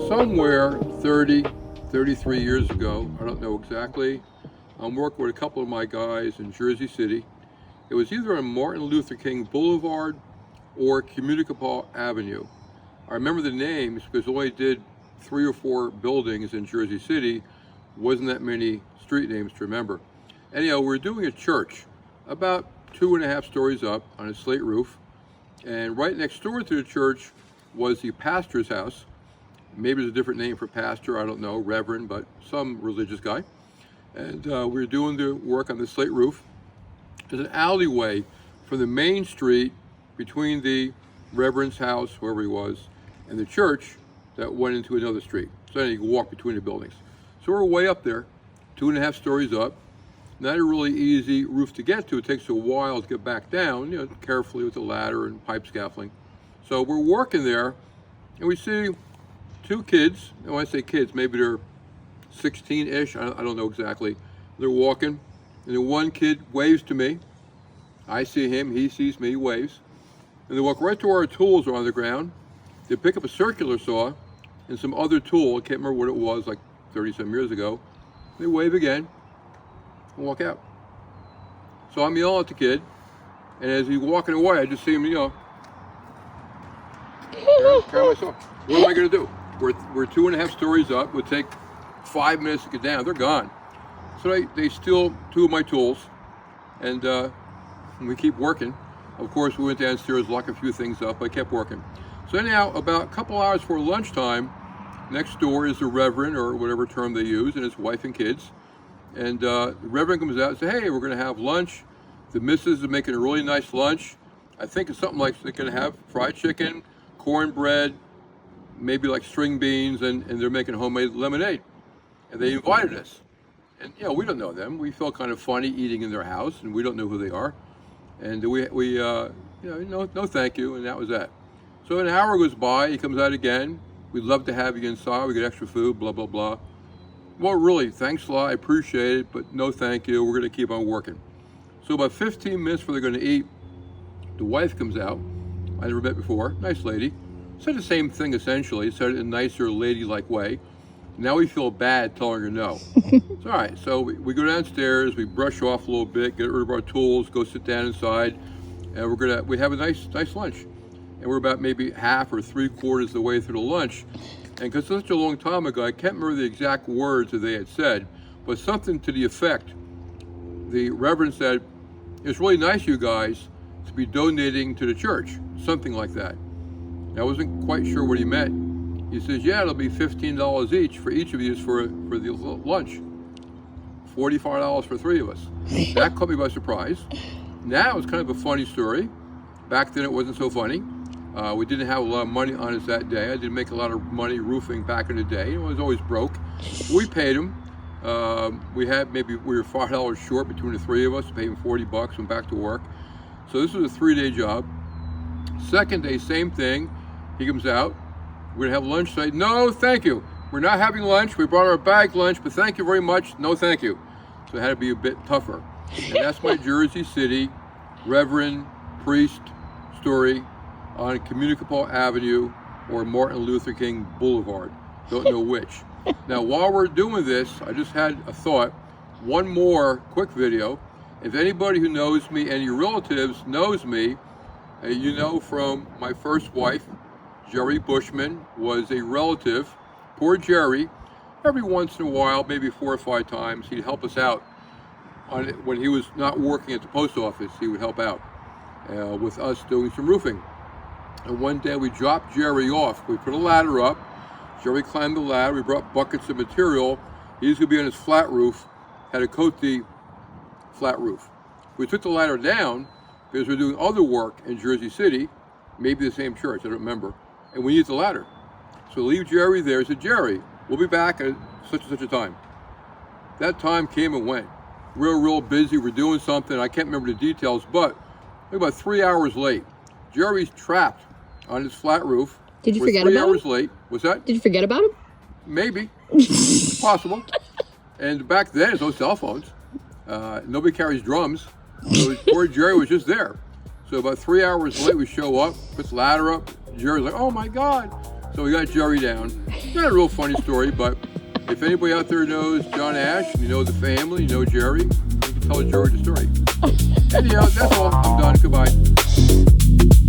Somewhere 33 years ago, I don't know exactly, I'm working with a couple of my guys in Jersey City. It was either on Martin Luther King Boulevard or Communicable Avenue. I remember the names because I only did 3 or 4 buildings in Jersey City. Wasn't that many street names to remember. Anyhow, we're doing a church about 2.5 stories up on a slate roof. And right next door to the church was the pastor's house. Maybe there's a different name for pastor, I don't know, reverend, but some religious guy. And we were doing the work on the slate roof. There's an alleyway from the main street between the reverend's house, whoever he was, and the church that went into another street. So then you can walk between the buildings. So we're way up there, 2.5 stories up. Not a really easy roof to get to. It takes a while to get back down, carefully with the ladder and pipe scaffolding. So we're working there, and we see 2 kids. And when I say kids, maybe they're 16-ish, I don't know exactly. They're walking, and the one kid waves to me. I see him, he sees me, he waves. And they walk right to where our tools are on the ground. They pick up a circular saw and some other tool, I can't remember what it was, like 30-some years ago. They wave again and walk out. So I'm yelling at the kid, and as he's walking away, I just see him, carry my saw. What am I gonna do? We're 2.5 stories up. It would take 5 minutes to get down. They're gone. So they steal 2 of my tools, and we keep working. Of course, we went downstairs, locked a few things up, but I kept working. So anyhow, about a couple hours before lunchtime, next door is the reverend, or whatever term they use, and his wife and kids. And the reverend comes out and says, hey, we're gonna have lunch. The missus is making a really nice lunch. I think it's something like they're gonna have fried chicken, cornbread, maybe like string beans, and they're making homemade lemonade. And they invited us. And we don't know them. We felt kind of funny eating in their house, and we don't know who they are. And no thank you, and that was that. So an hour goes by, he comes out again. We'd love to have you inside, we get extra food, blah, blah, blah. Well, really, thanks a lot, I appreciate it, but no thank you, we're gonna keep on working. So about 15 minutes before they're gonna eat, the wife comes out, I never met before, nice lady. Said the same thing essentially, said it in a nicer, ladylike way. Now we feel bad telling her no. It's all right, so we go downstairs, we brush off a little bit, get rid of our tools, go sit down inside, and we have a nice lunch. And we're about maybe half or 3/4 the way through the lunch. And because it's such a long time ago, I can't remember the exact words that they had said, but something to the effect, the Reverend said, it's really nice, you guys, to be donating to the church, something like that. I wasn't quite sure what he meant. He says, yeah, it'll be $15 each for each of you for the lunch. $45 for 3 of us. That caught me by surprise. Now it's kind of a funny story. Back then it wasn't so funny. We didn't have a lot of money on us that day. I didn't make a lot of money roofing back in the day. I was always broke. We paid him. We were $5 short between the 3 of us. Paid him $40, went back to work. So this was a 3-day job. Second day, same thing. He comes out. We're gonna have lunch. Say, no, thank you. We're not having lunch. We brought our bag lunch, but thank you very much. No, thank you. So it had to be a bit tougher. And that's my Jersey City Reverend Priest story on Communicable Avenue or Martin Luther King Boulevard. Don't know which. Now, while we're doing this, I just had a thought. One more quick video. If anybody who knows me, any relatives knows me, from my first wife, Jerry Bushman was a relative. Poor Jerry, every once in a while, maybe 4 or 5 times, he'd help us out. When he was not working at the post office, he would help out with us doing some roofing. And one day we dropped Jerry off. We put a ladder up. Jerry climbed the ladder. We brought buckets of material. He was going to be on his flat roof, had to coat the flat roof. We took the ladder down because we're doing other work in Jersey City, maybe the same church, I don't remember, and we need the ladder. So leave Jerry there. I said, Jerry, we'll be back at such and such a time. That time came and went. Real busy. We're doing something. I can't remember the details, but about 3 hours late. Jerry's trapped on his flat roof. Did you forget about him? 3 hours late. What's that? Did you forget about him? Maybe. Possible. And back then, there's no cell phones. Nobody carries drums. So poor Jerry was just there. So about 3 hours late, we show up, puts the ladder up. Jerry's like, oh my God. So we got Jerry down. Not a real funny story, but if anybody out there knows John Asch, you know the family, you know Jerry, you can tell Jerry the story. Anyhow, that's all. I'm done. Goodbye.